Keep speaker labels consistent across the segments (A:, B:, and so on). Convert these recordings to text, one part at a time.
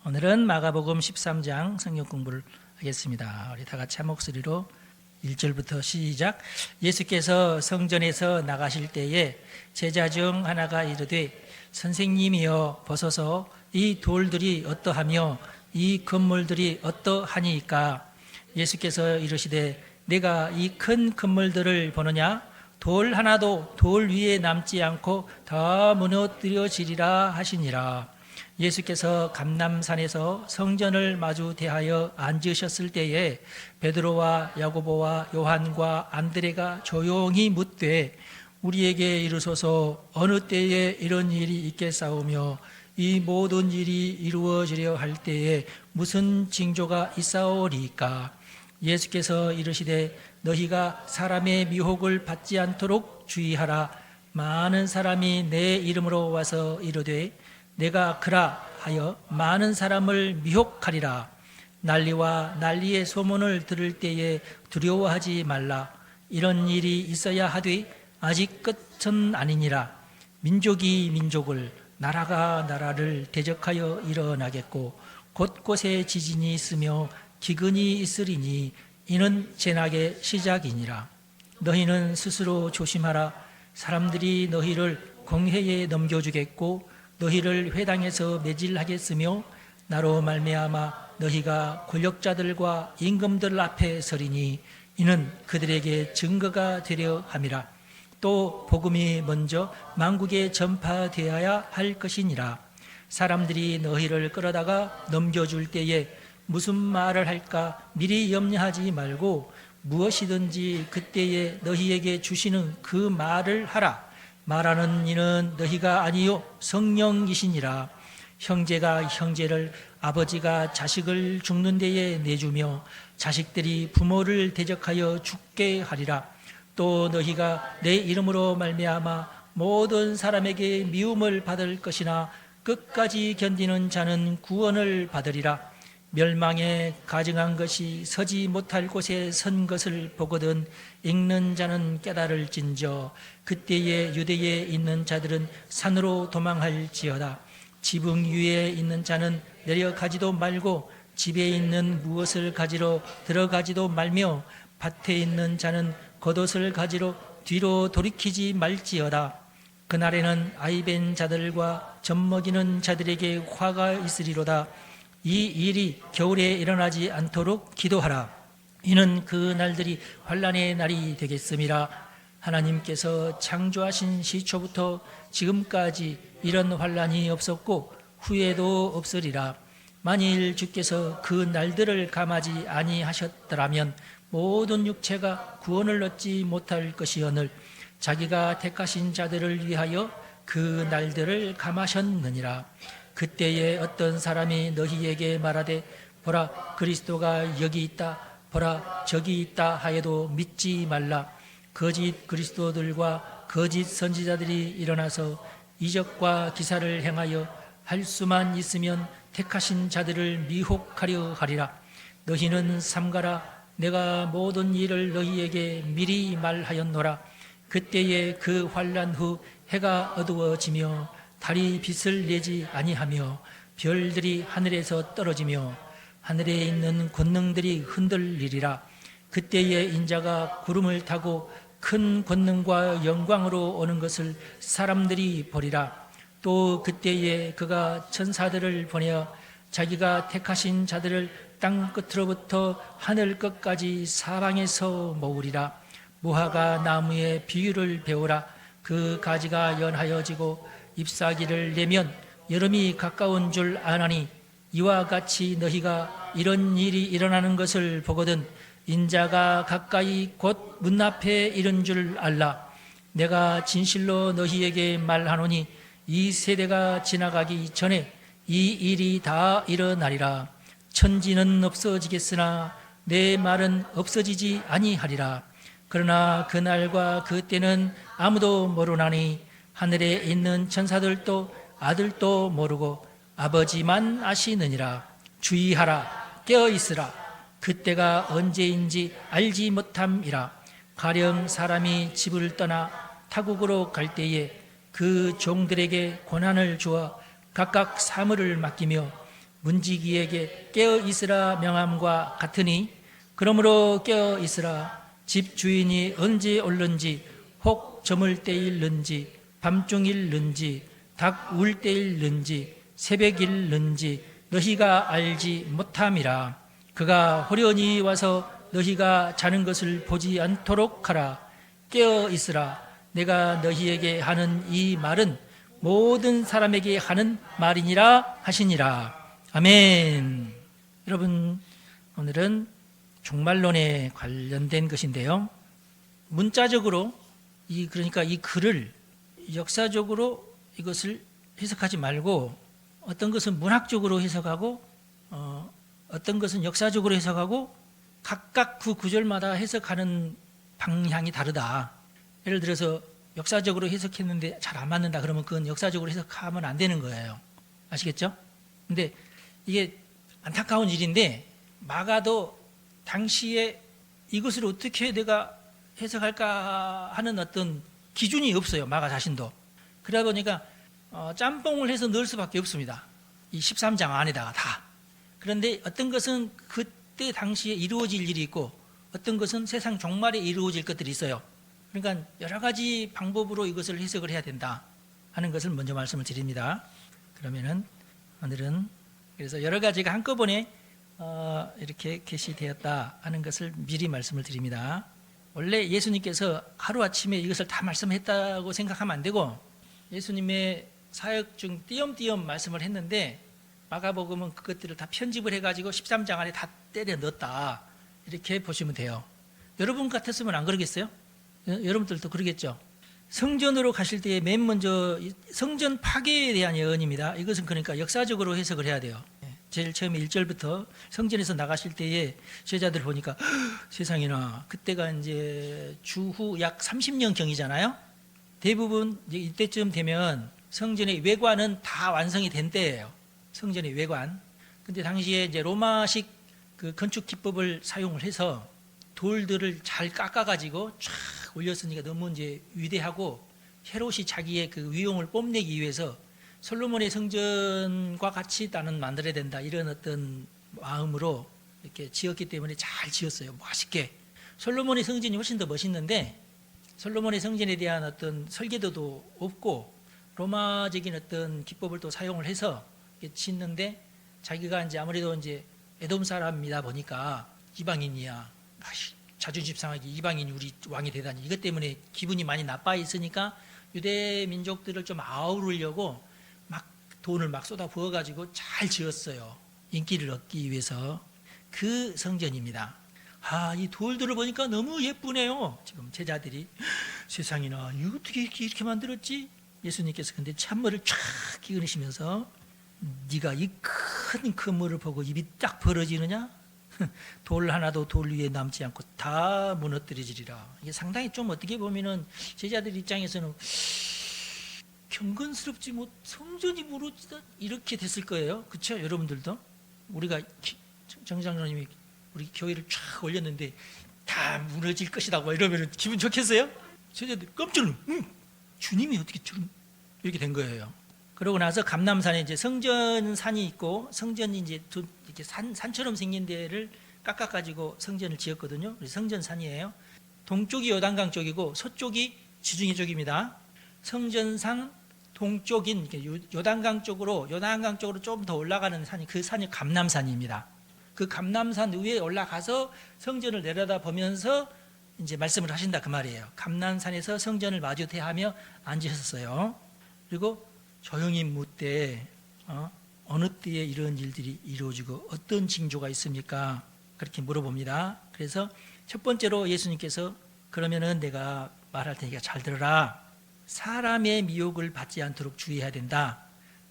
A: 오늘은 마가복음 13장 성경 공부를 하겠습니다. 우리 다 같이 한 목소리로 1절부터 시작. 예수께서 성전에서 나가실 때에 제자 중 하나가 이르되 선생님이여 보소서 이 돌들이 어떠하며 이 건물들이 어떠하니까. 예수께서 이르시되 내가 이 큰 건물들을 보느냐? 돌 하나도 돌 위에 남지 않고 다 무너뜨려지리라 하시니라. 예수께서 감람산에서 성전을 마주 대하여 앉으셨을 때에 베드로와 야고보와 요한과 안드레가 조용히 묻되 우리에게 이르소서 어느 때에 이런 일이 있겠사오며 이 모든 일이 이루어지려 할 때에 무슨 징조가 있사오리까. 예수께서 이르시되 너희가 사람의 미혹을 받지 않도록 주의하라. 많은 사람이 내 이름으로 와서 이르되 내가 그라 하여 많은 사람을 미혹하리라. 난리와 난리의 소문을 들을 때에 두려워하지 말라. 이런 일이 있어야 하되 아직 끝은 아니니라. 민족이 민족을, 나라가 나라를 대적하여 일어나겠고 곳곳에 지진이 있으며 기근이 있으리니 이는 재난의 시작이니라. 너희는 스스로 조심하라. 사람들이 너희를 공회에 넘겨주겠고 너희를 회당에서 매질하겠으며 나로 말미암아 너희가 권력자들과 임금들 앞에 서리니 이는 그들에게 증거가 되려 함이라. 또 복음이 먼저 만국에 전파되어야 할 것이니라. 사람들이 너희를 끌어다가 넘겨줄 때에 무슨 말을 할까 미리 염려하지 말고 무엇이든지 그때에 너희에게 주시는 그 말을 하라. 말하는 이는 너희가 아니요 성령이시니라. 형제가 형제를, 아버지가 자식을 죽는 데에 내주며 자식들이 부모를 대적하여 죽게 하리라. 또 너희가 내 이름으로 말미암아 모든 사람에게 미움을 받을 것이나 끝까지 견디는 자는 구원을 받으리라. 멸망에 가증한 것이 서지 못할 곳에 선 것을 보거든 읽는 자는 깨달을진저. 그때에 유대에 있는 자들은 산으로 도망할지어다. 지붕 위에 있는 자는 내려가지도 말고 집에 있는 무엇을 가지러 들어가지도 말며 밭에 있는 자는 겉옷을 가지러 뒤로 돌이키지 말지어다. 그날에는 아이벤 자들과 젖먹이는 자들에게 화가 있으리로다. 이 일이 겨울에 일어나지 않도록 기도하라. 이는 그 날들이 환난의 날이 되겠음이라. 하나님께서 창조하신 시초부터 지금까지 이런 환난이 없었고 후에도 없으리라. 만일 주께서 그 날들을 감하지 아니하셨더라면 모든 육체가 구원을 얻지 못할 것이오늘 자기가 택하신 자들을 위하여 그 날들을 감하셨느니라. 그때에 어떤 사람이 너희에게 말하되 보라 그리스도가 여기 있다, 보라 저기 있다 하여도 믿지 말라. 거짓 그리스도들과 거짓 선지자들이 일어나서 이적과 기사를 행하여 할 수만 있으면 택하신 자들을 미혹하려 하리라. 너희는 삼가라. 내가 모든 일을 너희에게 미리 말하였노라. 그때에 그 환난 후 해가 어두워지며 달이 빛을 내지 아니하며 별들이 하늘에서 떨어지며 하늘에 있는 권능들이 흔들리리라. 그때에 인자가 구름을 타고 큰 권능과 영광으로 오는 것을 사람들이 보리라. 또 그때에 그가 천사들을 보내어 자기가 택하신 자들을 땅 끝으로부터 하늘 끝까지 사방에서 모으리라. 무화과 나무의 비유를 배우라. 그 가지가 연하여지고 잎사귀를 내면 여름이 가까운 줄 아나니 이와 같이 너희가 이런 일이 일어나는 것을 보거든 인자가 가까이 곧 문 앞에 이른 줄 알라. 내가 진실로 너희에게 말하노니 이 세대가 지나가기 전에 이 일이 다 일어나리라. 천지는 없어지겠으나 내 말은 없어지지 아니하리라. 그러나 그날과 그때는 아무도 모르나니 하늘에 있는 천사들도 아들도 모르고 아버지만 아시느니라. 주의하라. 깨어있으라. 그때가 언제인지 알지 못함이라. 가령 사람이 집을 떠나 타국으로 갈 때에 그 종들에게 권한을 주어 각각 사물을 맡기며 문지기에게 깨어 있으라 명함과 같으니 그러므로 깨어 있으라. 집 주인이 언제 올는지 혹 저물 때일는지 밤중일는지 닭 울 때일는지 새벽일는지 너희가 알지 못함이라. 그가 호련히 와서 너희가 자는 것을 보지 않도록 하라. 깨어 있으라. 내가 너희에게 하는 이 말은 모든 사람에게 하는 말이니라 하시니라. 아멘. 여러분, 오늘은 종말론에 관련된 것인데요. 문자적으로 그러니까 이 글을 역사적으로 이것을 해석하지 말고 어떤 것은 문학적으로 해석하고 어떤 것은 역사적으로 해석하고 각각 그 구절마다 해석하는 방향이 다르다. 예를 들어서 역사적으로 해석했는데 잘 안 맞는다 그러면 그건 역사적으로 해석하면 안 되는 거예요. 아시겠죠? 근데 이게 안타까운 일인데 마가도 당시에 이것을 어떻게 내가 해석할까 하는 어떤 기준이 없어요. 마가 자신도. 그러다 보니까 짬뽕을 해서 넣을 수밖에 없습니다. 이 13장 안에다가 다. 그런데 어떤 것은 그때 당시에 이루어질 일이 있고 어떤 것은 세상 종말에 이루어질 것들이 있어요. 그러니까 여러 가지 방법으로 이것을 해석을 해야 된다 하는 것을 먼저 말씀을 드립니다. 그러면은 오늘은 그래서 여러 가지가 한꺼번에 이렇게 계시되었다 하는 것을 미리 말씀을 드립니다. 원래 예수님께서 하루아침에 이것을 다 말씀했다고 생각하면 안 되고 예수님의 사역 중 띄엄띄엄 말씀을 했는데 마가복음은 그것들을 다 편집을 해가지고 13장 안에 다 때려 넣었다 이렇게 보시면 돼요. 여러분 같았으면 안 그러겠어요? 여러분들도 그러겠죠? 성전으로 가실 때에 맨 먼저 성전 파괴에 대한 예언입니다. 이것은 그러니까 역사적으로 해석을 해야 돼요. 제일 처음에 1절부터 성전에서 나가실 때에 제자들 보니까 세상에나 그때가 이제 주후 약 30년 경이잖아요. 대부분 이제 이때쯤 되면 성전의 외관은 다 완성이 된 때예요. 성전의 외관. 근데 당시에 이제 로마식 그 건축 기법을 사용을 해서 돌들을 잘 깎아가지고 쫙 올렸으니까 너무 이제 위대하고 헤롯이 자기의 그 위용을 뽐내기 위해서 솔로몬의 성전과 같이 나는 만들어야 된다 이런 어떤 마음으로 이렇게 지었기 때문에 잘 지었어요. 멋있게. 솔로몬의 성전이 훨씬 더 멋있는데 솔로몬의 성전에 대한 어떤 설계도도 없고 로마적인 어떤 기법을 또 사용을 해서 짓는데 자기가 이제 아무래도 이제 에돔 사람이다 보니까 이방인이야. 자존심 상하게 이방인이 우리 왕이 되다니 이것 때문에 기분이 많이 나빠 있으니까 유대 민족들을 좀 아우르려고 막 돈을 막 쏟아 부어가지고 잘 지었어요. 인기를 얻기 위해서. 그 성전입니다. 이 돌들을 보니까 너무 예쁘네요. 지금 제자들이 세상에나 이거 어떻게 이렇게 만들었지? 예수님께서 근데 찬물을 쫙 끼얹으시면서 네가 이 큰 그물을 보고 입이 딱 벌어지느냐? 돌 하나도 돌 위에 남지 않고 다 무너뜨려지리라. 이게 상당히 좀 어떻게 보면은 제자들 입장에서는 경건스럽지 뭐 성전이 무너지다 이렇게 됐을 거예요. 그렇죠? 여러분들도 우리가 정장로님이 우리 교회를 쫙 올렸는데 다 무너질 것이라고 이러면 기분 좋겠어요? 제자들 깜짝 놀라. 주님이 어떻게 저런 이렇게 된 거예요. 그러고 나서 감람산에 이제 성전산이 있고 성전이 이제 이렇게 산처럼 생긴 데를 깎아가지고 성전을 지었거든요. 성전산이에요. 동쪽이 요단강 쪽이고 서쪽이 지중해 쪽입니다. 성전산 동쪽인 요단강 쪽으로 좀 더 올라가는 산이 그 산이 감람산입니다. 그 감람산 위에 올라가서 성전을 내려다 보면서 이제 말씀을 하신다 그 말이에요. 감람산에서 성전을 마주 대하며 앉으셨어요. 그리고 조용히 묻되 어느 때에 이런 일들이 이루어지고 어떤 징조가 있습니까? 그렇게 물어봅니다. 그래서 첫 번째로 예수님께서 그러면은 내가 말할 테니까 잘 들어라. 사람의 미혹을 받지 않도록 주의해야 된다.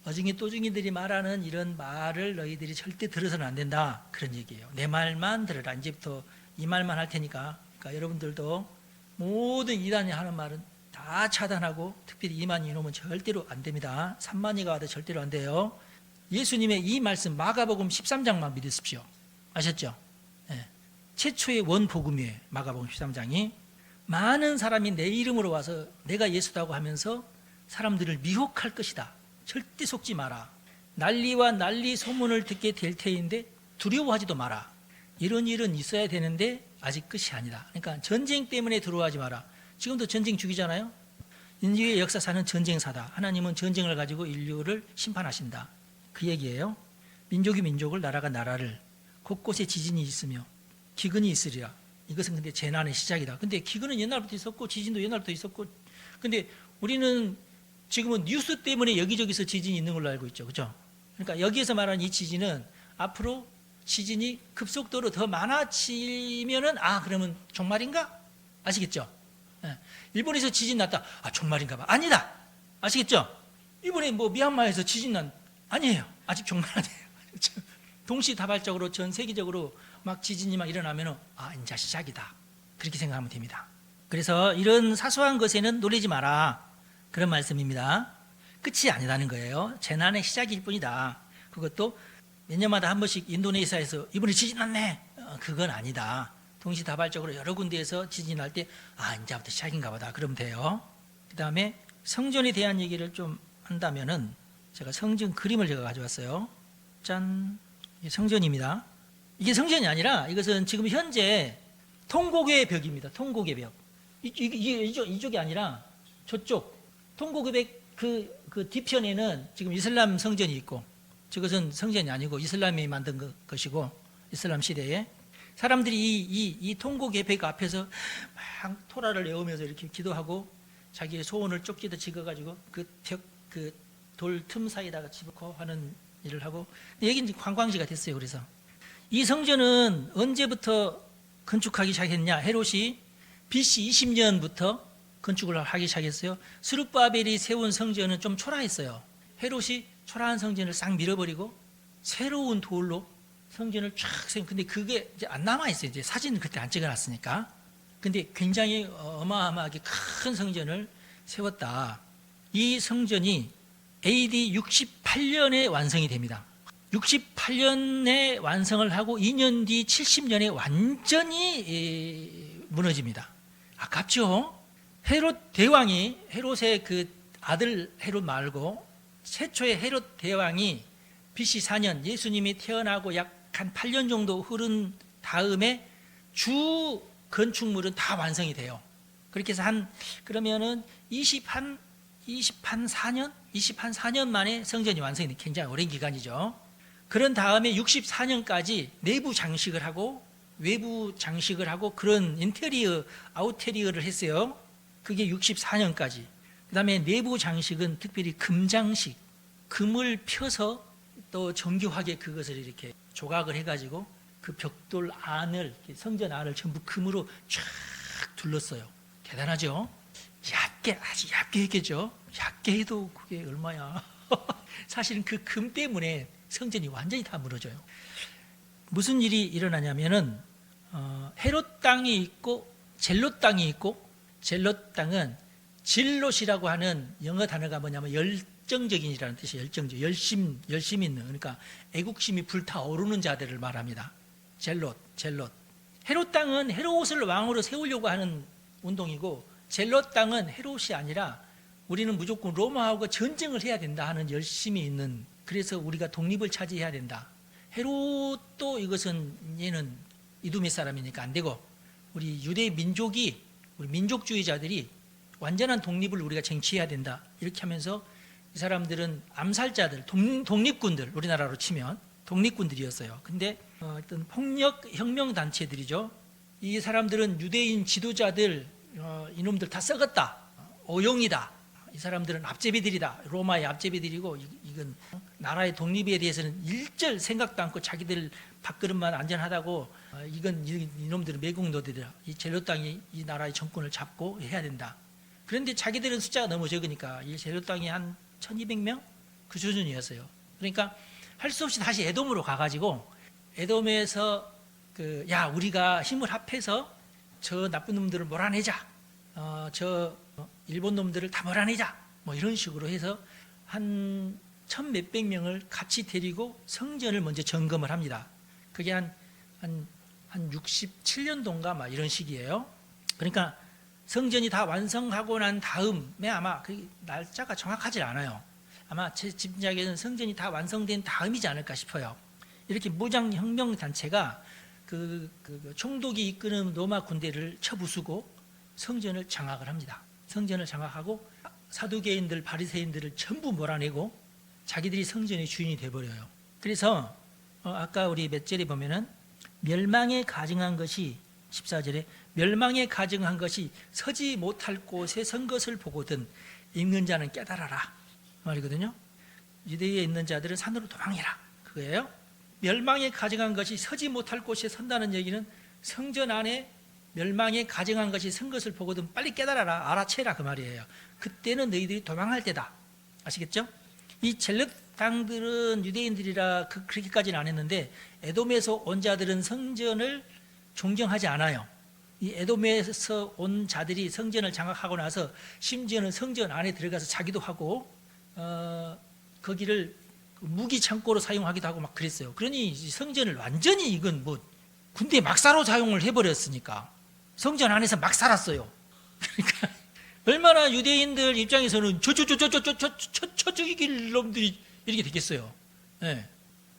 A: 어중이 또중이들이 말하는 이런 말을 너희들이 절대 들어서는 안 된다. 그런 얘기예요. 내 말만 들어라. 이제부터 이 말만 할 테니까. 그러니까 여러분들도 모든 이단이 하는 말은 다 차단하고 특별히 이만 이놈은 절대로 안 됩니다. 3만이가 와도 절대로 안 돼요. 예수님의 이 말씀 마가복음 13장만 믿으십시오. 아셨죠? 네. 최초의 원복음이에요. 마가복음 13장이. 많은 사람이 내 이름으로 와서 내가 예수다고 하면서 사람들을 미혹할 것이다. 절대 속지 마라. 난리와 난리 소문을 듣게 될 테인데 두려워하지도 마라. 이런 일은 있어야 되는데 아직 끝이 아니다. 그러니까 전쟁 때문에 두려워하지 마라. 지금도 전쟁 중이잖아요. 인류의 역사사는 전쟁사다. 하나님은 전쟁을 가지고 인류를 심판하신다. 그 얘기예요. 민족이 민족을, 나라가 나라를, 곳곳에 지진이 있으며 기근이 있으리라. 이것은 근데 재난의 시작이다. 근데 기근은 옛날부터 있었고 지진도 옛날부터 있었고, 근데 우리는 지금은 뉴스 때문에 여기저기서 지진이 있는 걸로 알고 있죠. 그죠? 그러니까 여기에서 말하는 이 지진은 앞으로 지진이 급속도로 더 많아지면은 그러면 종말인가? 아시겠죠? 예. 일본에서 지진 났다. 종말인가 봐. 아니다. 아시겠죠? 이번에 미얀마에서 지진 아니에요. 아직 종말 아니에요. 동시다발적으로 전 세계적으로 막 지진이 막 일어나면은 이제 시작이다. 그렇게 생각하면 됩니다. 그래서 이런 사소한 것에는 놀라지 마라. 그런 말씀입니다. 끝이 아니라는 거예요. 재난의 시작일 뿐이다. 그것도 몇 년마다 한 번씩 인도네시아에서 이번에 지진 났네. 그건 아니다. 동시다발적으로 여러 군데에서 지진이 날 때 이제부터 시작인가 보다. 그러면 돼요. 그 다음에 성전에 대한 얘기를 좀 한다면은 제가 성전 그림을 제가 가져왔어요. 짠. 이게 성전입니다. 이게 성전이 아니라 이것은 지금 현재 통곡의 벽입니다. 통곡의 벽. 이쪽이 아니라 저쪽 통곡의 벽 그 뒤편에는 지금 이슬람 성전이 있고, 저것은 성전이 아니고 이슬람이 만든 것이고, 이슬람 시대에 사람들이 이 통곡의 벽 앞에서 막 토라를 외우면서 이렇게 기도하고 자기의 소원을 쪽지도 찍어가지고 그 돌 틈 사이에다가 집어넣고 하는 일을 하고, 여기는 이제 관광지가 됐어요. 그래서 이 성전은 언제부터 건축하기 시작했냐? 헤롯이 BC 20년부터 건축을 하기 시작했어요. 스룹바벨이 세운 성전은 좀 초라했어요. 헤롯이 초라한 성전을 싹 밀어버리고 새로운 돌로 성전을 쫙 세운. 근데 그게 이제 안 남아 있어요. 이제 사진은 그때 안 찍어놨으니까. 근데 굉장히 어마어마하게 큰 성전을 세웠다. 이 성전이 AD 68년에 완성이 됩니다. 68년에 완성을 하고 2년 뒤 70년에 완전히 무너집니다. 아깝죠? 헤롯의 그 아들 헤롯 말고 최초의 헤롯 대왕이 BC 4년 예수님이 태어나고 약 한 8년 정도 흐른 다음에 주 건축물은 다 완성이 돼요. 그렇게 해서 그러면은 24년 만에 성전이 완성이 돼. 굉장히 오랜 기간이죠. 그런 다음에 64년까지 내부 장식을 하고 외부 장식을 하고 그런 인테리어, 아우테리어를 했어요. 그게 64년까지. 그 다음에 내부 장식은 특별히 금장식, 금을 펴서 또 정교하게 그것을 이렇게 조각을 해가지고 그 벽돌 안을, 성전 안을 전부 금으로 쫙 둘렀어요. 대단하죠? 아주 얇게 했겠죠? 얇게 해도 그게 얼마야. 사실은 그 금 때문에 성전이 완전히 다 무너져요. 무슨 일이 일어나냐면은 헤롯 땅이 있고 젤롯 땅이 있고, 젤롯 땅은 질롯이라고 하는 영어 단어가 뭐냐면 열정적인이라는 뜻이에요. 열심 있는, 그러니까 애국심이 불타오르는 자들을 말합니다. 젤롯. 헤롯 땅은 헤롯을 왕으로 세우려고 하는 운동이고, 젤롯 땅은 헤롯이 아니라 우리는 무조건 로마하고 전쟁을 해야 된다 하는 열심이 있는, 그래서 우리가 독립을 차지해야 된다. 헤롯도 얘는 이두메 사람이니까 안 되고, 우리 유대 민족이, 우리 민족주의자들이 완전한 독립을 우리가 쟁취해야 된다. 이렇게 하면서 이 사람들은 암살자들, 독립군들, 우리나라로 치면 독립군들이었어요. 근데 어떤 폭력 혁명 단체들이죠. 이 사람들은 유대인 지도자들, 이놈들 다 썩었다, 오용이다, 이 사람들은 앞제비들이다, 로마의 앞제비들이고, 이건 나라의 독립에 대해서는 일절 생각도 않고 자기들 밥그릇만 안전하다고, 이놈들은 매국노들이다, 이 젤롯 땅이 이 나라의 정권을 잡고 해야 된다. 그런데 자기들은 숫자가 너무 적으니까 이 젤롯 땅이 한 1200명? 그 수준이었어요. 그러니까 할 수 없이 다시 에돔으로 가가지고, 에돔에서 우리가 힘을 합해서 저 나쁜 놈들을 몰아내자, 저 일본 놈들을 다 몰아내자, 뭐 이런 식으로 해서 한 1000몇백 명을 같이 데리고 성전을 먼저 점검을 합니다. 그게 한 67년도인가 막 이런 시기예요. 그러니까 성전이 다 완성하고 난 다음에, 아마 그 날짜가 정확하지 않아요. 아마 제 짐작에는 성전이 다 완성된 다음이지 않을까 싶어요. 이렇게 무장혁명 단체가 그 총독이 이끄는 로마 군대를 쳐부수고 성전을 장악을 합니다. 성전을 장악하고 사두개인들, 바리새인들을 전부 몰아내고 자기들이 성전의 주인이 돼버려요. 그래서 아까 우리 몇 절에 보면은 멸망에 가증한 것이 14절에 멸망에 가증한 것이 서지 못할 곳에 선 것을 보거든 읽는 자는 깨달아라 말이거든요. 유대에 있는 자들은 산으로 도망해라 그거예요. 멸망에 가증한 것이 서지 못할 곳에 선다는 얘기는 성전 안에 멸망에 가증한 것이 선 것을 보거든 빨리 깨달아라, 알아채라 그 말이에요. 그때는 너희들이 도망할 때다. 아시겠죠? 이 젤럿 당들은 유대인들이라 그렇게까지는 안 했는데 에돔에서 온 자들은 성전을 존경하지 않아요. 이 에돔에서 온 자들이 성전을 장악하고 나서 심지어는 성전 안에 들어가서 자기도 하고 거기를 무기 창고로 사용하기도 하고 막 그랬어요. 그러니 성전을 완전히 이건 뭐 군대 막사로 사용을 해버렸으니까 성전 안에서 막 살았어요. 그러니까 얼마나 유대인들 입장에서는 저 죽이길 놈들이 이렇게 되겠어요. 네.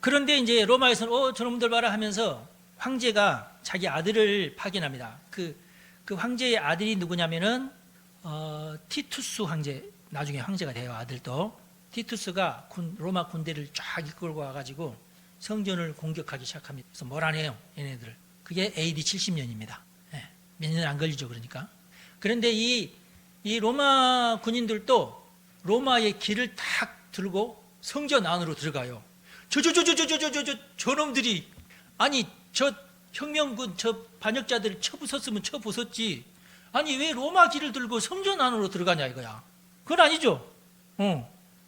A: 그런데 이제 로마에서는 저놈들 봐라 하면서 황제가 자기 아들을 파견합니다. 그 황제의 아들이 누구냐면은 티투스 황제, 나중에 황제가 돼요. 아들도 티투스가 로마 군대를 쫙 이끌고 와가지고 성전을 공격하기 시작합니다. 그래서 몰아내요, 얘네들. 그게 AD 70년입니다. 네. 몇 년 안 걸리죠, 그러니까. 그런데 이 로마 군인들도 로마의 길을 탁 들고 성전 안으로 들어가요. 저놈들이 아니 저 혁명군 저 반역자들을 쳐부쉈으면 쳐부쉈지. 아니 왜 로마 길을 들고 성전 안으로 들어가냐 이거야. 그건 아니죠.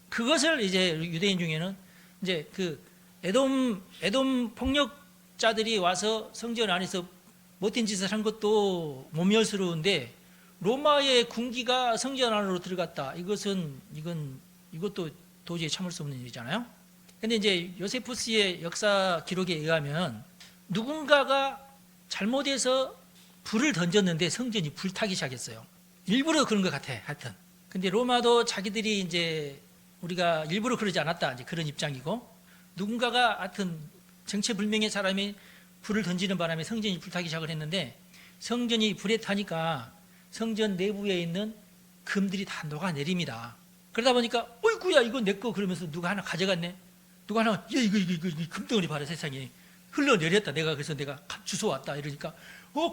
A: 그것을 이제 유대인 중에는 이제 그 에돔 폭력자들이 와서 성전 안에서 못된 짓을 한 것도 모멸스러운데 로마의 군기가 성전 안으로 들어갔다. 이것도 도저히 참을 수 없는 일이잖아요. 근데 이제 요세푸스의 역사 기록에 의하면 누군가가 잘못해서 불을 던졌는데 성전이 불타기 시작했어요. 일부러 그런 것 같아, 하여튼. 근데 로마도 자기들이 이제 우리가 일부러 그러지 않았다, 이제 그런 입장이고, 누군가가 하여튼 정체불명의 사람이 불을 던지는 바람에 성전이 불타기 시작을 했는데, 성전이 불에 타니까 성전 내부에 있는 금들이 다 녹아내립니다. 그러다 보니까 어이구야 이거 내 거 그러면서 누가 하나 가져갔네. 누가 하나 야 이거 금덩어리 봐라 세상에 흘러내렸다. 그래서 내가 주워 왔다 이러니까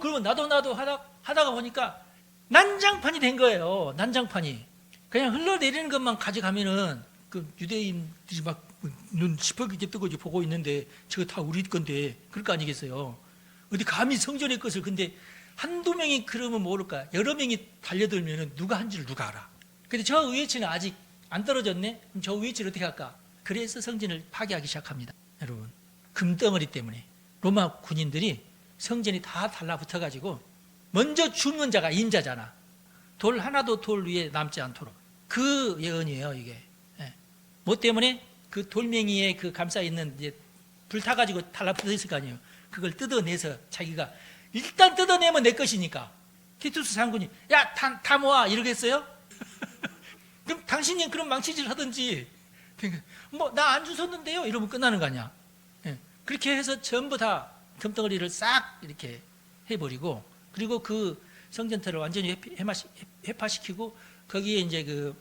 A: 그러면 나도 하다가 보니까 난장판이 된 거예요. 난장판이. 그냥 흘러내리는 것만 가져가면은 그 유대인들이 막 눈 시퍼렇게 뜨고 보고 있는데 저거 다 우리 건데 그럴 거 아니겠어요. 어디 감히 성전의 것을. 근데 한두 명이 그러면 모를까. 여러 명이 달려들면은 누가 한 줄 누가 알아. 근데 저 의회치는 아직 안 떨어졌네. 그럼 저 의회치를 어떻게 할까? 그래서 성전을 파괴하기 시작합니다. 여러분, 금덩어리 때문에 로마 군인들이 성전이 다 달라붙어 가지고 먼저 죽는 자가 인자잖아. 돌 하나도 돌 위에 남지 않도록. 그 예언이에요, 이게. 뭐 때문에 그 돌멩이에 그 감싸 있는 이제 불타 가지고 달라붙어 있을 거 아니에요. 그걸 뜯어내서 자기가 일단 뜯어내면 내 것이니까. 티투스 장군이 야, 다 모아 이러겠어요? 그럼 당신이 그런 망치질 하든지 뭐 나 안 주웠는데요 이러면 끝나는 거 아니야. 그렇게 해서 전부 다 금덩어리를 싹 이렇게 해버리고, 그리고 그 성전터를 완전히 회파시키고 거기에 이제 그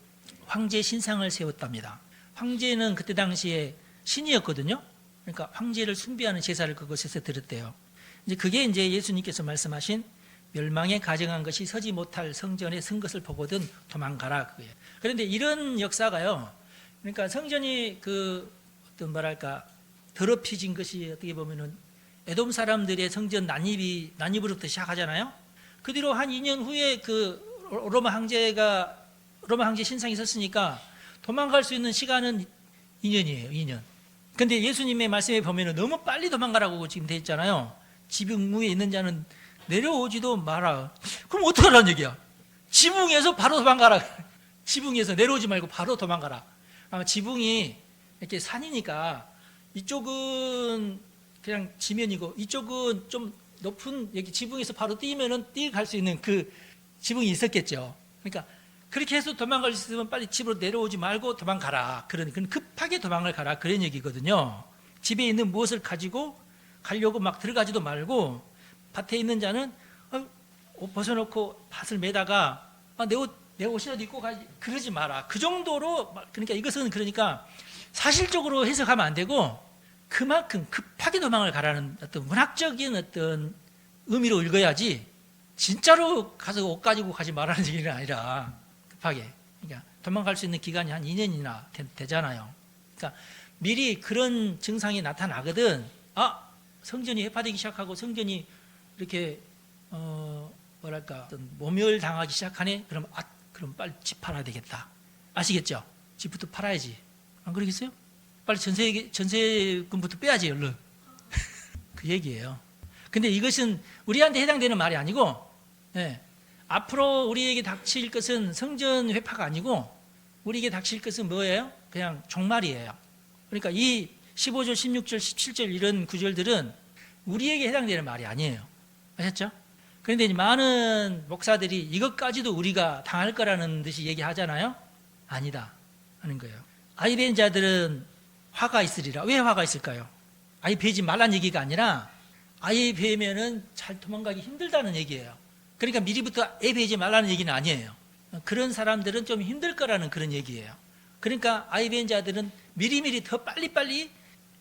A: 황제 신상을 세웠답니다. 황제는 그때 당시에 신이었거든요. 그러니까 황제를 숭배하는 제사를 그곳에서 드렸대요. 이제 그게 이제 예수님께서 말씀하신 멸망에 가증한 것이 서지 못할 성전에 선 것을 보거든 도망가라 그거예요. 그런데 이런 역사가요. 그러니까 성전이 더럽혀진 것이 어떻게 보면은 에돔 사람들의 성전 난입으로부터 시작하잖아요. 그 뒤로 한 2년 후에 그 로마 황제 신상이 섰으니까 도망갈 수 있는 시간은 2년이에요. 2년. 근데 예수님의 말씀에 보면은 너무 빨리 도망가라고 지금 돼 있잖아요. 지붕 위에 있는 자는 내려오지도 마라. 그럼 어떡하라는 얘기야? 지붕에서 바로 도망가라. 지붕에서 내려오지 말고 바로 도망가라. 아마 지붕이 이렇게 산이니까 이쪽은 그냥 지면이고 이쪽은 좀 높은 여기 지붕에서 바로 뛰면은 뛰어갈 수 있는 그 지붕이 있었겠죠. 그러니까 그렇게 해서 도망갈 수 있으면 빨리 집으로 내려오지 말고 도망가라. 그건 급하게 도망을 가라. 그런 얘기거든요. 집에 있는 무엇을 가지고 가려고 막 들어가지도 말고, 밭에 있는 자는 옷 벗어놓고 밭을 매다가 내 옷이라도 입고 가지, 그러지 마라. 그 정도로, 그러니까 이것은 그러니까 사실적으로 해석하면 안 되고 그만큼 급하게 도망을 가라는 어떤 문학적인 어떤 의미로 읽어야지, 진짜로 가서 옷 가지고 가지 말라는 얘기는 아니라 급하게. 그러니까 도망갈 수 있는 기간이 한 2년이나 되잖아요. 그러니까 미리 그런 증상이 나타나거든. 성전이 해파되기 시작하고 성전이 이렇게 어떤 모멸당하기 시작하네. 그럼 빨리 집 팔아야 되겠다. 아시겠죠? 집부터 팔아야지. 안 그러겠어요? 빨리 전세금부터 빼야지, 얼른. 그 얘기예요. 근데 이것은 우리한테 해당되는 말이 아니고, 앞으로 우리에게 닥칠 것은 성전 회파가 아니고, 우리에게 닥칠 것은 뭐예요? 그냥 종말이에요. 그러니까 이 15절, 16절, 17절 이런 구절들은 우리에게 해당되는 말이 아니에요. 아셨죠? 그런데 많은 목사들이 이것까지도 우리가 당할 거라는 듯이 얘기하잖아요. 아니다 하는 거예요. 아이 베인 자들은 화가 있으리라. 왜 화가 있을까요? 아이 베지 말란 얘기가 아니라 아이 베면은 잘 도망가기 힘들다는 얘기예요. 그러니까 미리부터 애 베지 말라는 얘기는 아니에요. 그런 사람들은 좀 힘들 거라는 그런 얘기예요. 그러니까 아이 베인 자들은 미리미리 더 빨리빨리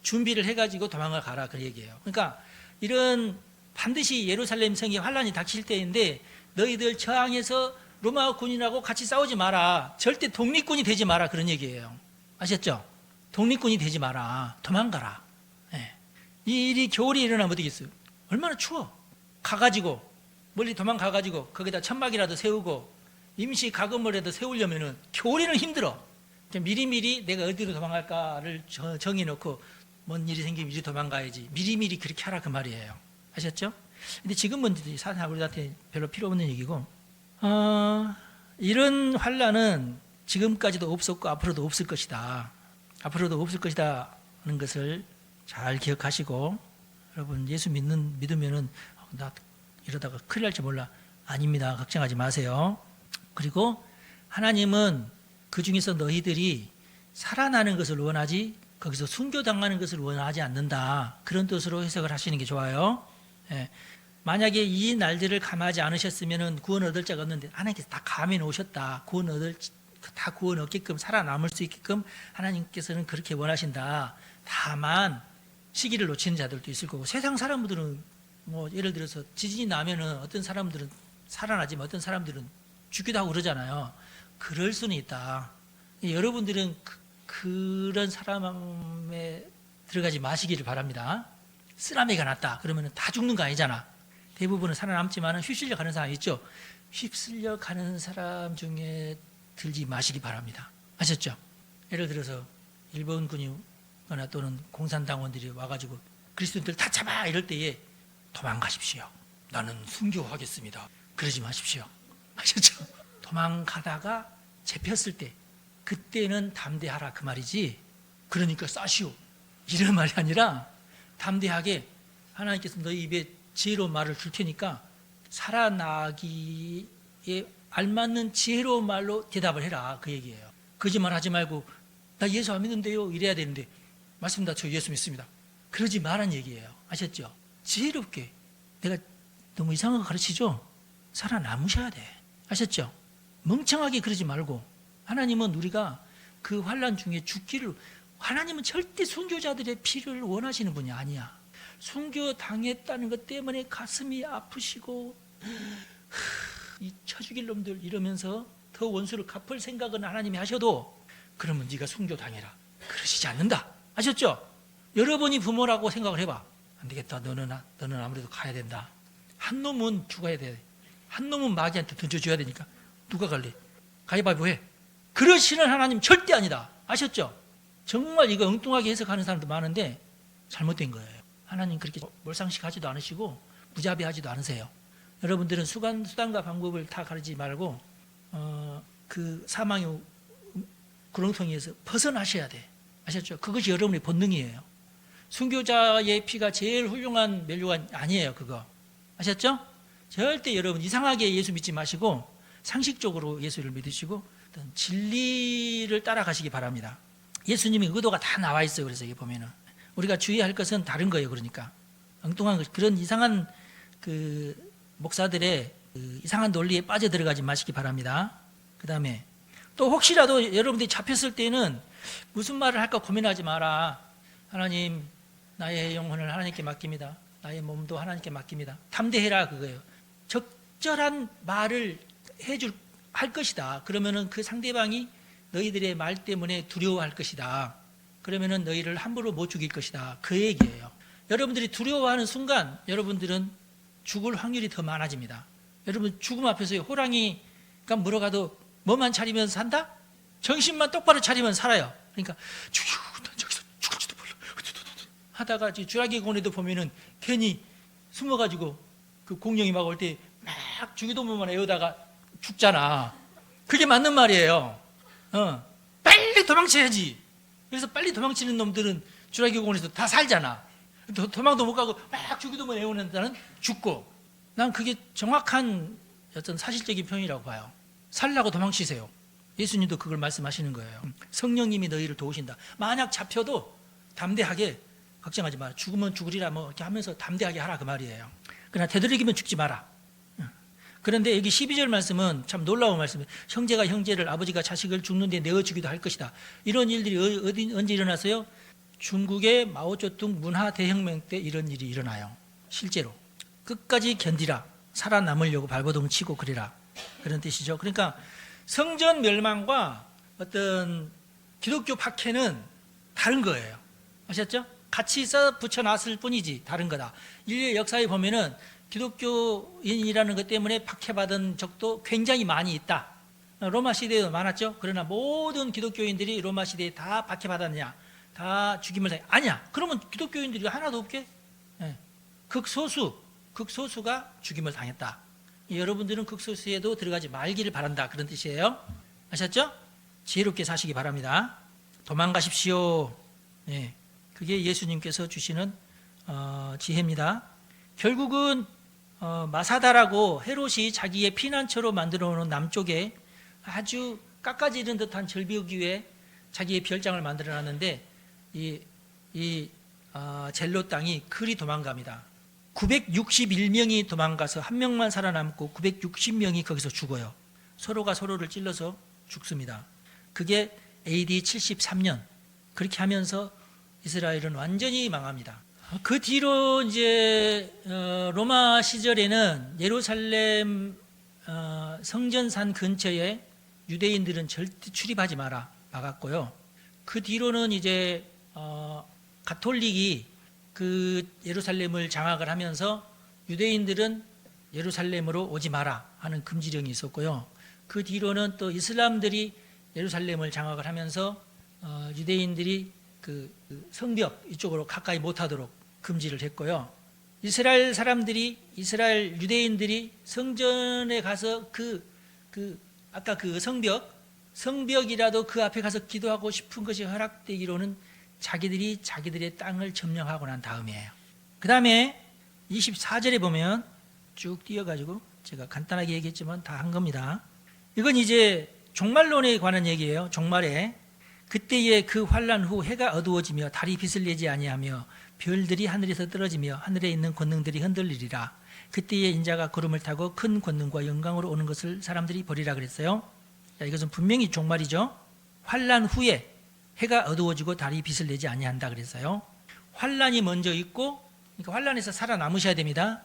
A: 준비를 해가지고 도망을 가라, 그 얘기예요. 그러니까 이런 반드시 예루살렘 성에 환란이 닥칠 때인데 너희들 저항해서 로마 군인하고 같이 싸우지 마라. 절대 독립군이 되지 마라, 그런 얘기예요. 아셨죠? 독립군이 되지 마라. 도망가라. 이 일이 겨울에 일어나면 어떻겠어요? 얼마나 추워. 가가지고 멀리 도망가가지고 거기다 천막이라도 세우고 임시 가건물에도 세우려면은 겨울에는 힘들어. 미리미리 내가 어디로 도망갈까를 정해놓고 뭔 일이 생기면 이리 도망가야지. 미리미리 그렇게 하라, 그 말이에요. 아셨죠? 근데 지금은 사실 우리한테 별로 필요 없는 얘기고, 이런 환란은 지금까지도 없었고 앞으로도 없을 것이다. 앞으로도 없을 것이다 하는 것을 잘 기억하시고, 여러분 예수 믿으면은 나 이러다가 큰일 날지 몰라. 아닙니다. 걱정하지 마세요. 그리고 하나님은 그 중에서 너희들이 살아나는 것을 원하지 거기서 순교당하는 것을 원하지 않는다. 그런 뜻으로 해석을 하시는 게 좋아요. 만약에 이 날들을 감하지 않으셨으면 구원 얻을 자가 없는데 하나님께서 다 감해 놓으셨다. 다 구원 얻게끔 살아남을 수 있게끔 하나님께서는 그렇게 원하신다. 다만 시기를 놓치는 자들도 있을 거고, 세상 사람들은 예를 들어서 지진이 나면은 어떤 사람들은 살아나지만 어떤 사람들은 죽기도 하고 그러잖아요. 그럴 수는 있다. 여러분들은 그런 사람에 들어가지 마시기를 바랍니다. 쓰나미가 났다 그러면 다 죽는 거 아니잖아. 대부분은 살아남지만 휩쓸려 가는 사람이 있죠. 휩쓸려 가는 사람 중에 들지 마시기 바랍니다. 아셨죠? 예를 들어서 일본군이거나 또는 공산당원들이 와가지고 그리스도인들 다 잡아 이럴 때에 도망가십시오. 나는 순교하겠습니다. 그러지 마십시오. 아셨죠? 도망가다가 잡혔을 때 그때는 담대하라, 그 말이지. 그러니까 싸시오 이런 말이 아니라 담대하게 하나님께서 너희 입에 지혜로운 말을 줄 테니까 살아나기에 알맞는 지혜로운 말로 대답을 해라, 그 얘기예요. 거짓말 하지 말고 나 예수 안 믿는데요 이래야 되는데 맞습니다, 저 예수 믿습니다, 그러지 말란 얘기예요. 아셨죠? 지혜롭게. 내가 너무 이상한 거 가르치죠? 살아남으셔야 돼. 아셨죠? 멍청하게 그러지 말고. 하나님은 우리가 그 환난 중에 죽기를, 하나님은 절대 순교자들의 피를 원하시는 분이 아니야. 순교 당했다는 것 때문에 가슴이 아프시고 이 쳐죽일 놈들 이러면서 더 원수를 갚을 생각은 하나님이 하셔도 그러면 네가 순교 당해라 그러시지 않는다. 아셨죠? 여러분이 부모라고 생각을 해봐. 안 되겠다, 너는 아무래도 가야 된다. 한 놈은 죽어야 돼. 한 놈은 마귀한테 던져줘야 되니까 누가 갈래? 가위바위보 해. 그러시는 하나님 절대 아니다. 아셨죠? 정말 이거 엉뚱하게 해석하는 사람도 많은데 잘못된 거예요. 하나님 그렇게 몰상식하지도 않으시고 무자비하지도 않으세요. 여러분들은 수단과 방법을 다 가르치지 말고 그 사망의 구렁텅이에서 벗어나셔야 돼. 아셨죠? 그것이 여러분의 본능이에요. 순교자의 피가 제일 훌륭한 면류관 아니에요, 그거. 아셨죠? 절대 여러분 이상하게 예수 믿지 마시고 상식적으로 예수를 믿으시고 어떤 진리를 따라가시기 바랍니다. 예수님의 의도가 다 나와 있어요. 그래서 여기 보면은 우리가 주의할 것은 다른 거예요. 그러니까 엉뚱한 그런 이상한 그 목사들의 그 이상한 논리에 빠져 들어가지 마시기 바랍니다. 그 다음에 또 혹시라도 여러분들이 잡혔을 때는 무슨 말을 할까 고민하지 마라. 하나님, 나의 영혼을 하나님께 맡깁니다. 나의 몸도 하나님께 맡깁니다. 담대해라, 그거예요. 적절한 말을 할 것이다. 그러면은 그 상대방이 너희들의 말 때문에 두려워할 것이다. 그러면은 너희를 함부로 못 죽일 것이다. 그 얘기예요. 여러분들이 두려워하는 순간 여러분들은 죽을 확률이 더 많아집니다. 여러분 죽음 앞에서 호랑이가 물어가도 뭐만 차리면 산다? 정신만 똑바로 차리면 살아요. 그러니까 저기서 죽을지도 몰라 하다가 주라기 공원에도 보면은 괜히 숨어가지고 그 공룡이 막 올 때 막 주기도문만 외우다가 죽잖아. 그게 맞는 말이에요. 빨리 도망쳐야지. 그래서 빨리 도망치는 놈들은 주라기 공원에서 다 살잖아. 도망도 못 가고 막 주기도문 외우는 데는 죽고. 난 그게 정확한 어떤 사실적인 표현이라고 봐요. 살라고 도망치세요. 예수님도 그걸 말씀하시는 거예요. 성령님이 너희를 도우신다. 만약 잡혀도 담대하게 걱정하지 마라. 죽으면 죽으리라 뭐 이렇게 하면서 담대하게 하라 그 말이에요. 그러나 되도록이면 죽지 마라. 그런데 여기 12절 말씀은 참 놀라운 말씀이에요. 형제가 형제를, 아버지가 자식을 죽는 데 내어주기도 할 것이다. 이런 일들이 언제 일어났어요? 중국의 마오쩌둥 문화 대혁명 때 이런 일이 일어나요. 실제로. 끝까지 견디라. 살아남으려고 발버둥 치고 그래라. 그런 뜻이죠. 그러니까 성전 멸망과 어떤 기독교 박해는 다른 거예요. 아셨죠? 같이 써 붙여놨을 뿐이지 다른 거다. 인류의 역사에 보면은 기독교인이라는 것 때문에 박해받은 적도 굉장히 많이 있다. 로마 시대에도 많았죠. 그러나 모든 기독교인들이 로마 시대에 다 박해받았냐? 다 죽임을 당했냐? 아니야. 그러면 기독교인들이 하나도 없게? 극소수가 죽임을 당했다. 여러분들은 극소수에도 들어가지 말기를 바란다. 그런 뜻이에요. 아셨죠? 지혜롭게 사시기 바랍니다. 도망가십시오. 그게 예수님께서 주시는 지혜입니다. 결국은 마사다라고 헤롯이 자기의 피난처로 만들어 놓은 남쪽에 아주 깎아지른 듯한 절벽 위에 자기의 별장을 만들어 놨는데 이 젤로 땅이 그리 도망갑니다. 961명이 도망가서 한 명만 살아남고 960명이 거기서 죽어요. 서로가 서로를 찔러서 죽습니다. 그게 AD 73년. 그렇게 하면서 이스라엘은 완전히 망합니다. 그 뒤로 이제 로마 시절에는 예루살렘 성전산 근처에 유대인들은 절대 출입하지 마라 막았고요. 그 뒤로는 이제 가톨릭이 그 예루살렘을 장악을 하면서 유대인들은 예루살렘으로 오지 마라 하는 금지령이 있었고요. 그 뒤로는 또 이슬람들이 예루살렘을 장악을 하면서 유대인들이 그 성벽 이쪽으로 가까이 못하도록 금지를 했고요. 이스라엘 유대인들이 성전에 가서 아까 그 성벽이라도 그 앞에 가서 기도하고 싶은 것이 허락되기로는 자기들의 땅을 점령하고 난 다음이에요. 그 다음에 24절에 보면 쭉 띄어가지고 제가 간단하게 얘기했지만 다 한 겁니다. 이건 이제 종말론에 관한 얘기예요. 종말에 그때에 그 환난 후 해가 어두워지며 달이 빛을 내지 아니하며 별들이 하늘에서 떨어지며 하늘에 있는 권능들이 흔들리리라. 그때에 인자가 구름을 타고 큰 권능과 영광으로 오는 것을 사람들이 보리라 그랬어요. 자, 이것은 분명히 종말이죠. 환난 후에 해가 어두워지고 달이 빛을 내지 아니한다 그랬어요. 환난이 먼저 있고, 그러니까 환난에서 살아남으셔야 됩니다.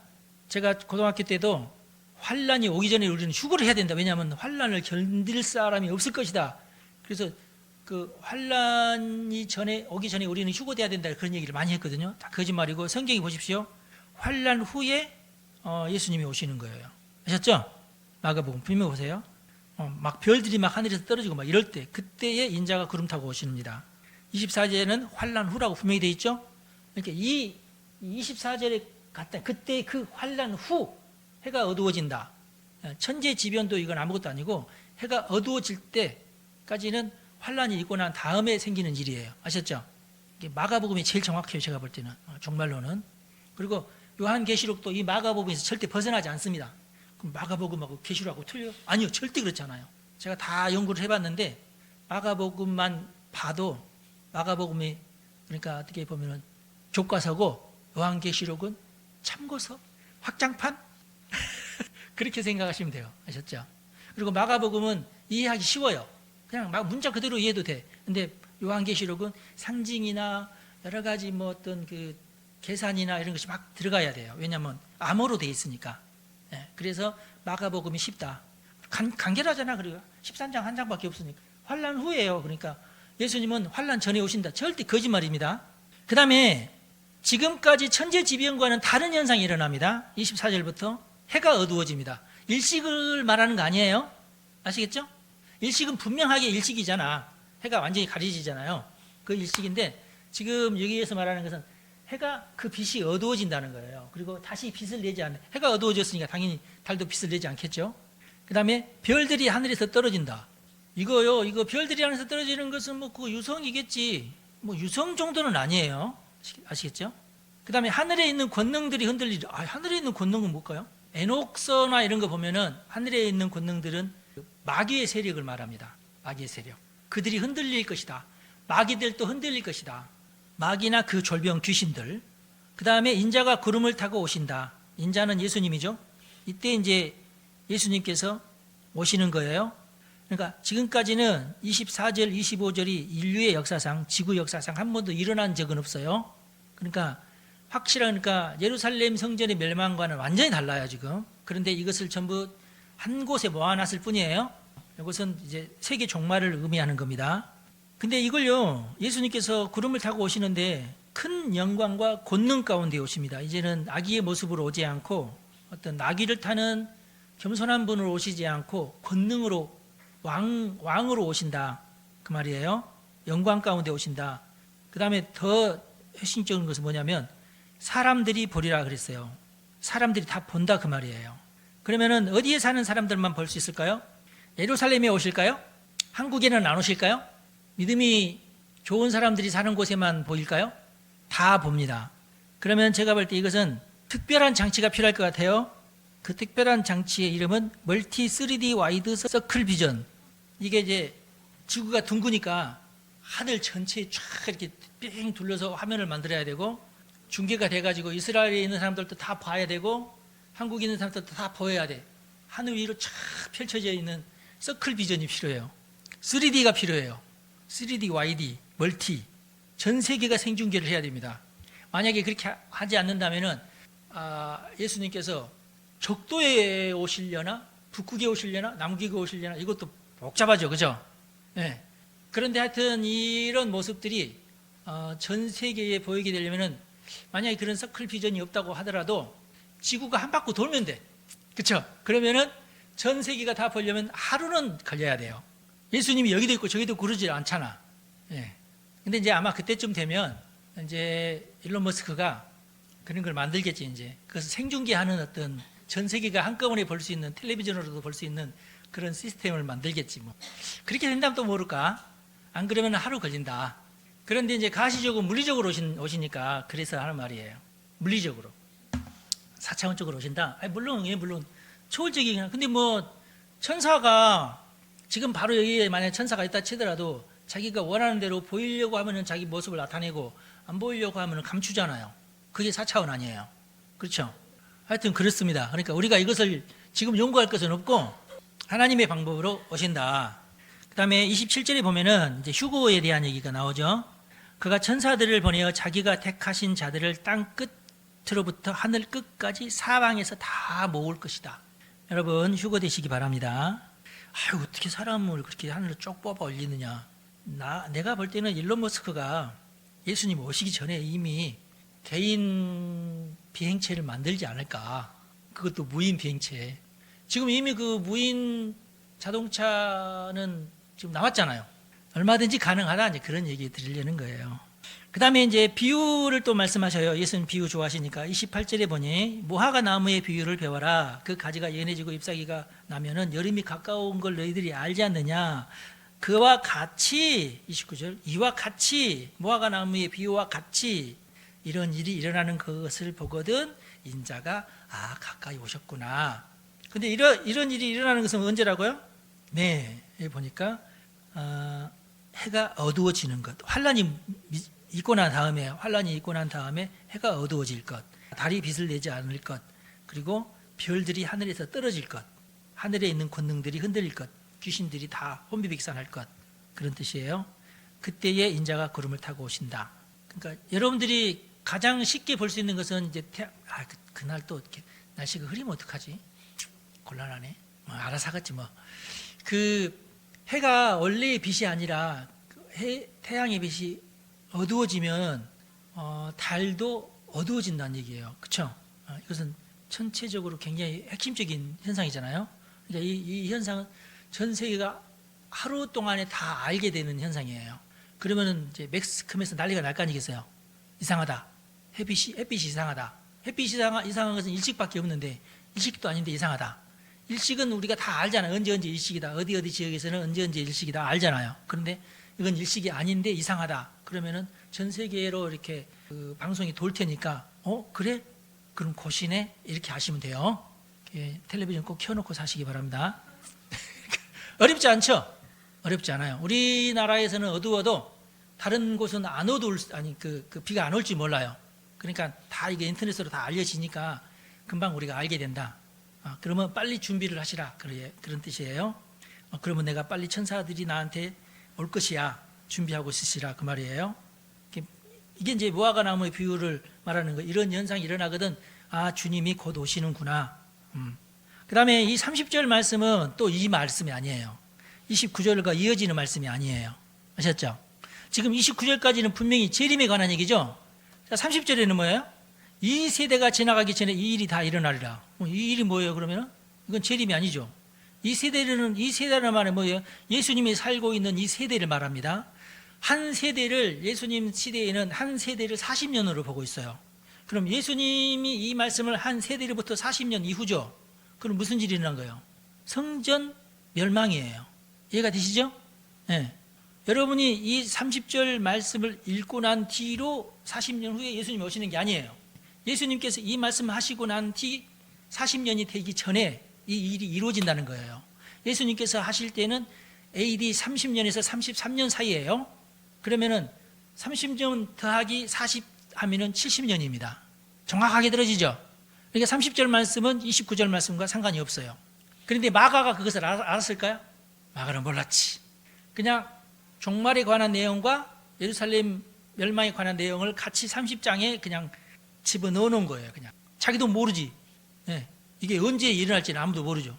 A: 제가 고등학교 때도 환난이 오기 전에 우리는 휴거를 해야 된다. 왜냐하면 환난을 견딜 사람이 없을 것이다. 그래서 그 환난이 오기 전에 우리는 휴거돼야 된다. 그런 얘기를 많이 했거든요. 다 거짓말이고 성경에 보십시오. 환난 후에 예수님이 오시는 거예요. 아셨죠? 마가복음 분명히 보세요. 막 별들이 막 하늘에서 떨어지고 막 이럴 때 그때에 인자가 구름 타고 오십니다. 24절에는 환난 후라고 분명히 되어 있죠. 그러니까 이 24절에 갔다 그때 그 환난 후 해가 어두워진다. 천재지변도 이건 아무것도 아니고 해가 어두워질 때까지는 환난이 있고 난 다음에 생기는 일이에요. 아셨죠? 마가복음이 제일 정확해요. 제가 볼 때는 종말로는. 그리고 요한계시록도 이 마가복음에서 절대 벗어나지 않습니다. 그럼 마가복음하고 계시록하고 틀려? 아니요, 절대 그렇지 않아요. 제가 다 연구를 해봤는데 마가복음만 봐도 마가복음이 그러니까 어떻게 보면은 교과서고 요한계시록은 참고서, 확장판 그렇게 생각하시면 돼요. 아셨죠? 그리고 마가복음은 이해하기 쉬워요. 그냥 막 문자 그대로 이해도 돼. 근데 요한계시록은 상징이나 여러 가지 뭐 어떤 그 계산이나 이런 것이 막 들어가야 돼요. 왜냐하면 암호로 돼 있으니까. 예, 그래서 마가복음이 쉽다. 간결하잖아. 그리고 13장 한 장밖에 없으니까. 환란 후예요. 그러니까 예수님은 환란 전에 오신다. 절대 거짓말입니다. 그 다음에 지금까지 천재지변과는 다른 현상이 일어납니다. 24절부터 해가 어두워집니다. 일식을 말하는 거 아니에요? 아시겠죠? 일식은 분명하게 일식이잖아. 해가 완전히 가려지잖아요. 그 일식인데 지금 여기에서 말하는 것은 해가 그 빛이 어두워진다는 거예요. 그리고 다시 빛을 내지 않는, 해가 어두워졌으니까 당연히 달도 빛을 내지 않겠죠. 그 다음에 별들이 하늘에서 떨어진다. 이거 별들이 하늘에서 떨어지는 것은 뭐 그 유성이겠지. 뭐 유성 정도는 아니에요. 아시겠죠? 그 다음에 하늘에 있는 권능들이 흔들리죠. 하늘에 있는 권능은 뭘까요? 에녹서나 이런 거 보면은 하늘에 있는 권능들은 마귀의 세력을 말합니다. 마귀의 세력. 그들이 흔들릴 것이다. 마귀들도 흔들릴 것이다. 마귀나 그 졸병 귀신들. 그 다음에 인자가 구름을 타고 오신다. 인자는 예수님이죠. 이때 이제 예수님께서 오시는 거예요. 그러니까 지금까지는 24절, 25절이 인류의 역사상, 지구 역사상 한 번도 일어난 적은 없어요. 그러니까 확실하니까 예루살렘 성전의 멸망과는 완전히 달라요, 지금. 그런데 이것을 전부 한 곳에 모아놨을 뿐이에요. 이것은 이제 세계 종말을 의미하는 겁니다. 근데 이걸요, 예수님께서 구름을 타고 오시는데 큰 영광과 권능 가운데 오십니다. 이제는 아기의 모습으로 오지 않고 어떤 나귀를 타는 겸손한 분으로 오시지 않고 권능으로 왕으로 오신다. 그 말이에요. 영광 가운데 오신다. 그 다음에 더 핵심적인 것은 뭐냐면 사람들이 보리라 그랬어요. 사람들이 다 본다 그 말이에요. 그러면은 어디에 사는 사람들만 볼 수 있을까요? 예루살렘에 오실까요? 한국에는 안 오실까요? 믿음이 좋은 사람들이 사는 곳에만 보일까요? 다 봅니다. 그러면 제가 볼 때 이것은 특별한 장치가 필요할 것 같아요. 그 특별한 장치의 이름은 멀티 3D 와이드 서클 비전. 이게 이제 지구가 둥그니까 하늘 전체에 쫙 이렇게 뺑 둘러서 화면을 만들어야 되고 중계가 돼가지고 이스라엘에 있는 사람들도 다 봐야 되고 한국에 있는 사람들도 다 보여야 돼. 하늘 위로 쫙 펼쳐져 있는 서클 비전이 필요해요. 3D가 필요해요. 3D, YD, 멀티. 전 세계가 생중계를 해야 됩니다. 만약에 그렇게 하지 않는다면은 예수님께서 적도에 오시려나 북극에 오시려나 남극에 오시려나 이것도 복잡하죠, 그죠? 네. 그런데 하여튼 이런 모습들이 전 세계에 보이게 되려면은 만약에 그런 서클 비전이 없다고 하더라도 지구가 한 바퀴 돌면 돼, 그렇죠? 그러면은 전 세계가 다 보려면 하루는 걸려야 돼요. 예수님이 여기도 있고 저기도 있고 그러지 않잖아. 예. 근데 이제 아마 그때쯤 되면 이제 일론 머스크가 그런 걸 만들겠지, 이제. 그것을 생중계하는 어떤 전 세계가 한꺼번에 볼 수 있는 텔레비전으로도 볼 수 있는 그런 시스템을 만들겠지, 뭐. 그렇게 된다면 또 모를까? 안 그러면 하루 걸린다. 그런데 이제 가시적으로 물리적으로 오시니까 그래서 하는 말이에요. 물리적으로. 4차원적으로 오신다? 물론, 예, 물론. 초월적이긴 한. 근데 뭐, 천사가 지금 바로 여기에 만약 천사가 있다 치더라도 자기가 원하는 대로 보이려고 하면은 자기 모습을 나타내고 안 보이려고 하면은 감추잖아요. 그게 4차원 아니에요. 그렇죠? 하여튼 그렇습니다. 그러니까 우리가 이것을 지금 연구할 것은 없고 하나님의 방법으로 오신다. 그 다음에 27절에 보면은 이제 휴거에 대한 얘기가 나오죠. 그가 천사들을 보내어 자기가 택하신 자들을 땅 끝으로부터 하늘 끝까지 사방에서 다 모을 것이다. 여러분 휴거 되시기 바랍니다. 어떻게 사람을 그렇게 하늘로 쭉 뽑아 올리느냐. 내가 볼 때는 일론 머스크가 예수님 오시기 전에 이미 개인 비행체를 만들지 않을까. 그것도 무인 비행체. 지금 이미 그 무인 자동차는 지금 나왔잖아요. 얼마든지 가능하다, 이제 그런 얘기 드리려는 거예요. 그 다음에 이제 비유를 또 말씀하셔요. 예수님 비유 좋아하시니까 28절에 보니 무화과 나무의 비유를 배워라. 그 가지가 연해지고 잎사귀가 나면은 여름이 가까운 걸 너희들이 알지 않느냐. 그와 같이 29절 이와 같이 무화과 나무의 비유와 같이 이런 일이 일어나는 것을 보거든 인자가 가까이 오셨구나. 근데 이런 일이 일어나는 것은 언제라고요? 네, 여기 보니까 해가 어두워지는 것. 환란이 있고 난 다음에 해가 어두워질 것, 달이 빛을 내지 않을 것, 그리고 별들이 하늘에서 떨어질 것, 하늘에 있는 권능들이 흔들릴 것, 귀신들이 다 혼비백산할 것, 그런 뜻이에요. 그때에 인자가 구름을 타고 오신다. 그러니까 여러분들이 가장 쉽게 볼 수 있는 것은 이제 그날 또 이렇게 날씨가 흐리면 어떡하지? 곤란하네. 뭐 알아서 하겠지 뭐. 그 해가 원래의 빛이 아니라 태양의 빛이 어두워지면 달도 어두워진다는 얘기예요. 그렇죠? 이것은 전체적으로 굉장히 핵심적인 현상이잖아요. 그러니까 이 현상은 전 세계가 하루 동안에 다 알게 되는 현상이에요. 그러면은 이제 매스컴에서 난리가 날 거 아니겠어요? 이상하다. 햇빛이 이상하다. 햇빛이 이상한 것은 일식밖에 없는데 일식도 아닌데 이상하다. 일식은 우리가 다 알잖아요. 언제 일식이다. 어디 지역에서는 언제 일식이다 알잖아요. 그런데 이건 일식이 아닌데 이상하다. 그러면은 전 세계로 이렇게 그 방송이 돌 테니까 그래? 그럼 고시네? 이렇게 하시면 돼요. 텔레비전 꼭 켜놓고 사시기 바랍니다. 어렵지 않죠? 어렵지 않아요. 우리나라에서는 어두워도 다른 곳은 안 어두울 그 비가 안 올지 몰라요. 그러니까 다 이게 인터넷으로 다 알려지니까 금방 우리가 알게 된다. 그러면 빨리 준비를 하시라. 그런 뜻이에요. 그러면 내가 빨리 천사들이 나한테 올 것이야. 준비하고 있으시라. 그 말이에요. 이게 이제 무화과 나무의 비유를 말하는 거. 이런 현상이 일어나거든. 주님이 곧 오시는구나. 그 다음에 이 30절 말씀은 또 이 말씀이 아니에요. 29절과 이어지는 말씀이 아니에요. 아셨죠? 지금 29절까지는 분명히 재림에 관한 얘기죠. 자, 30절에는 뭐예요? 이 세대가 지나가기 전에 이 일이 다 일어나리라. 이 일이 뭐예요, 그러면? 이건 재림이 아니죠. 이 세대라는 말은 뭐예요? 예수님이 살고 있는 이 세대를 말합니다. 한 세대를, 예수님 시대에는 한 세대를 40년으로 보고 있어요. 그럼 예수님이 이 말씀을 한 세대로부터 40년 이후죠. 그럼 무슨 일이 일어난 거예요? 성전 멸망이에요. 이해가 되시죠? 네. 여러분이 이 30절 말씀을 읽고 난 뒤로 40년 후에 예수님이 오시는 게 아니에요. 예수님께서 이 말씀 하시고 난 뒤 40년이 되기 전에 이 일이 이루어진다는 거예요. 예수님께서 하실 때는 AD 30년에서 33년 사이예요. 그러면은 30년 더하기 40 하면은 70년입니다. 정확하게 들어지죠? 그러니까 30절 말씀은 29절 말씀과 상관이 없어요. 그런데 마가가 그것을 알았을까요? 마가는 몰랐지. 그냥 종말에 관한 내용과 예루살렘 멸망에 관한 내용을 같이 30장에 그냥 집어넣어 놓은 거예요. 그냥 자기도 모르지. 네. 이게 언제 일어날지는 아무도 모르죠.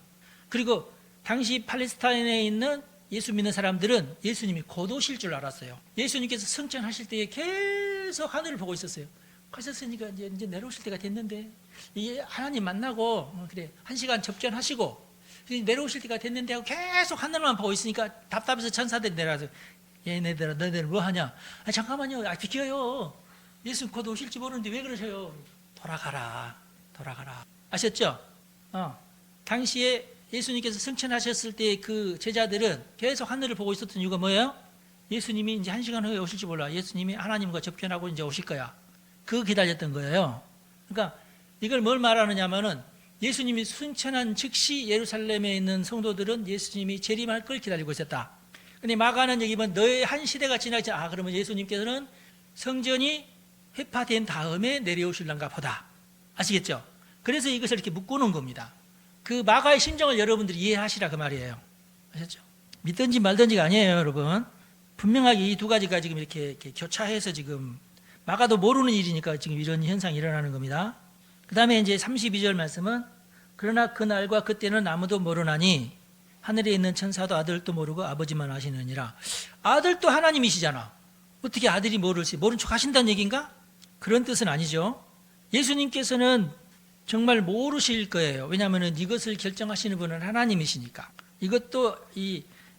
A: 그리고 당시 팔레스타인에 있는 예수 믿는 사람들은 예수님이 곧 오실 줄 알았어요. 예수님께서 승천하실 때에 계속 하늘을 보고 있었어요. 가셨으니까 이제 내려오실 때가 됐는데, 이게 하나님 만나고 그래 1시간 접전하시고 내려오실 때가 됐는데 하고 계속 하늘만 보고 있으니까 답답해서 천사들이 내려와서, 얘네들아 너희들 뭐 하냐? 잠깐만요, 비켜요. 예수 곧 오실지 모르는데 왜 그러셔요? 돌아가라. 아셨죠? 당시에 예수님께서 승천하셨을 때 그 제자들은 계속 하늘을 보고 있었던 이유가 뭐예요? 예수님이 이제 1시간 후에 오실지 몰라. 예수님이 하나님과 접견하고 이제 오실 거야. 그거 기다렸던 거예요. 그러니까 이걸 뭘 말하느냐면은 예수님이 승천한 즉시 예루살렘에 있는 성도들은 예수님이 재림할 걸 기다리고 있었다. 근데 마가는 여기 보면 너의 한 시대가 지나지, 그러면 예수님께서는 성전이 회파된 다음에 내려오실런가 보다. 아시겠죠? 그래서 이것을 이렇게 묶어놓은 겁니다. 그 마가의 심정을 여러분들이 이해하시라 그 말이에요. 아셨죠? 믿든지 말든지가 아니에요, 여러분. 분명하게 이 두 가지가 지금 이렇게 교차해서 지금 마가도 모르는 일이니까 지금 이런 현상이 일어나는 겁니다. 그 다음에 이제 32절 말씀은 그러나 그날과 그때는 아무도 모르나니 하늘에 있는 천사도 아들도 모르고 아버지만 아시느니라. 아들도 하나님이시잖아. 어떻게 아들이 모를지, 모른 척 하신다는 얘기인가? 그런 뜻은 아니죠. 예수님께서는 정말 모르실 거예요. 왜냐하면 이것을 결정하시는 분은 하나님이시니까. 이것도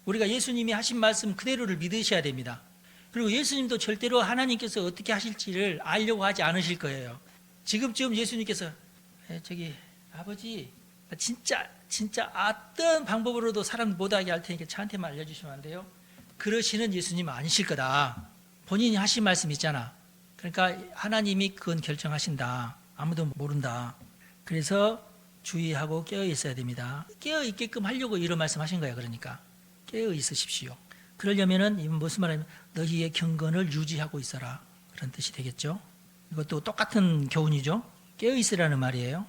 A: 우리가 예수님이 하신 말씀 그대로를 믿으셔야 됩니다. 그리고 예수님도 절대로 하나님께서 어떻게 하실지를 알려고 하지 않으실 거예요. 지금쯤 예수님께서 아버지 진짜 어떤 방법으로도 사람 못하게 할 테니까 저한테만 알려주시면 안 돼요? 그러시는 예수님 아니실 거다. 본인이 하신 말씀 있잖아. 그러니까 하나님이 그건 결정하신다. 아무도 모른다. 그래서 주의하고 깨어 있어야 됩니다. 깨어 있게끔 하려고 이런 말씀하신 거예요. 그러니까 깨어 있으십시오. 그러려면은 이건 무슨 말이냐면 너희의 경건을 유지하고 있어라 그런 뜻이 되겠죠. 이것도 똑같은 교훈이죠. 깨어 있으라는 말이에요.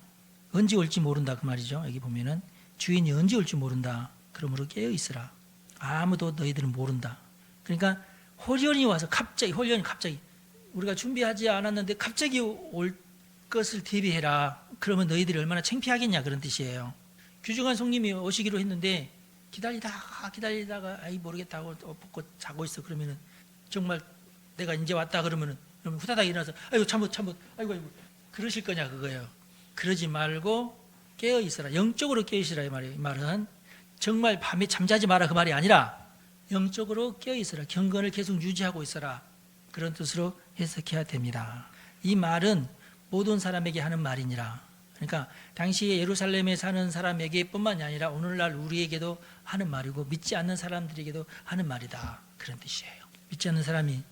A: 언제 올지 모른다 그 말이죠. 여기 보면은 주인이 언제 올지 모른다. 그러므로 깨어 있으라. 아무도 너희들은 모른다. 그러니까 호련히 와서 갑자기 우리가 준비하지 않았는데 갑자기 올 것을 대비해라. 그러면 너희들이 얼마나 창피하겠냐 그런 뜻이에요. 귀중한 손님이 오시기로 했는데 기다리다가 아이 모르겠다 하고 벗고 자고 있어. 그러면은 정말 내가 이제 왔다 그러면 후다닥 일어나서 아이고 잘못 아이고 그러실 거냐 그거예요. 그러지 말고 깨어 있어라. 영적으로 깨어 있으라 이 말은 정말 밤에 잠자지 마라 그 말이 아니라 영적으로 깨어 있어라. 경건을 계속 유지하고 있어라. 그런 뜻으로 해석해야 됩니다. 이 말은 모든 사람에게 하는 말이니라. 그러니까 당시에 예루살렘에 사는 사람에게 뿐만이 아니라 오늘날 우리에게도 하는 말이고 믿지 않는 사람들에게도 하는 말이다. 그런 뜻이에요. 믿지 않는 사람이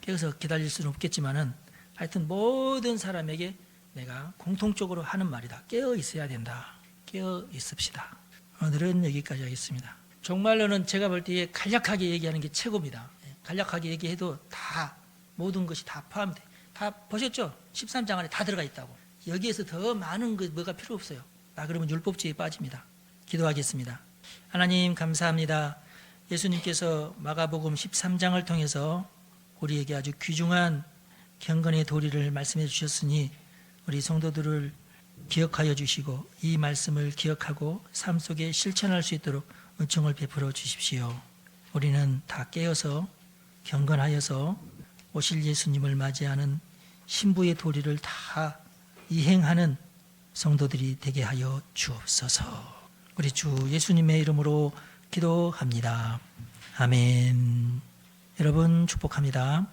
A: 깨어서 기다릴 수는 없겠지만은 하여튼 모든 사람에게 내가 공통적으로 하는 말이다. 깨어 있어야 된다. 깨어 있읍시다. 오늘은 여기까지 하겠습니다. 정말로는 제가 볼 때 간략하게 얘기하는 게 최고입니다. 간략하게 얘기해도 다 모든 것이 다 포함돼. 다 보셨죠? 13장 안에 다 들어가 있다고. 여기에서 더 많은 것 뭐가 필요 없어요. 그러면 율법주의에 빠집니다. 기도하겠습니다. 하나님 감사합니다. 예수님께서 마가복음 13장을 통해서 우리에게 아주 귀중한 경건의 도리를 말씀해 주셨으니 우리 성도들을 기억하여 주시고 이 말씀을 기억하고 삶 속에 실천할 수 있도록 은총을 베풀어 주십시오. 우리는 다 깨어서 경건하여서 오실 예수님을 맞이하는 신부의 도리를 다 이행하는 성도들이 되게 하여 주옵소서. 우리 주 예수님의 이름으로 기도합니다. 아멘. 여러분 축복합니다.